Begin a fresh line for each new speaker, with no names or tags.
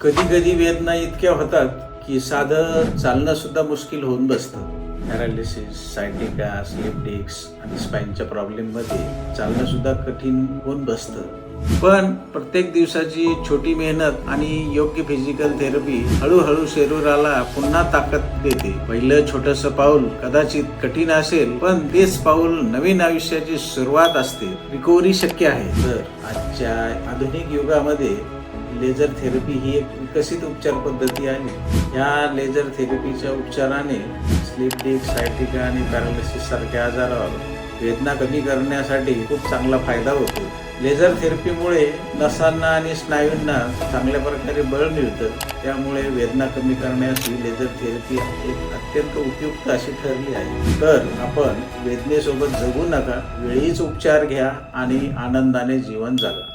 कधी कधी वेदना इतक्या होतात की साधं चालणं सुद्धा मुश्किल होऊन बसतं. पॅरालिसिस, सायटिका, स्लिप डिस्क आणि स्पाईनच्या प्रॉब्लेममध्ये चालणं सुद्धा कठीण होऊन बसतं. पण प्रत्येक दिवसाची छोटी मेहनत आणि योग्य फिजिकल थेरपी हळूहळू शरीराला पुन्हा ताकद देते. पहिलं छोटंसं पाऊल कदाचित कठीण असेल, पण तेच पाऊल नवीन आयुष्याची सुरुवात असते. रिकव्हरी शक्य आहे. तर आजच्या आधुनिक युगामध्ये लेझर थेरपी ही एक विकसित उपचार पद्धती आहे. या लेझर थेरपीच्या उपचाराने स्लिप डिस्क, सायटिका आणि पॅरालिसिस सारख्या आजारावर वेदना कमी करण्यासाठी खूप चांगला फायदा होतो. लेझर थेरपीमुळे नसांना आणि स्नायूंना चांगल्या प्रकारे बळ मिळतं. त्यामुळे वेदना कमी करण्यास ही लेझर थेरपी एक अत्यंत उपयुक्त अशी ठरली आहे. तर आपण वेदनेसोबत जगू नका, वेळीच उपचार घ्या आणि आनंदाने जीवन जगा.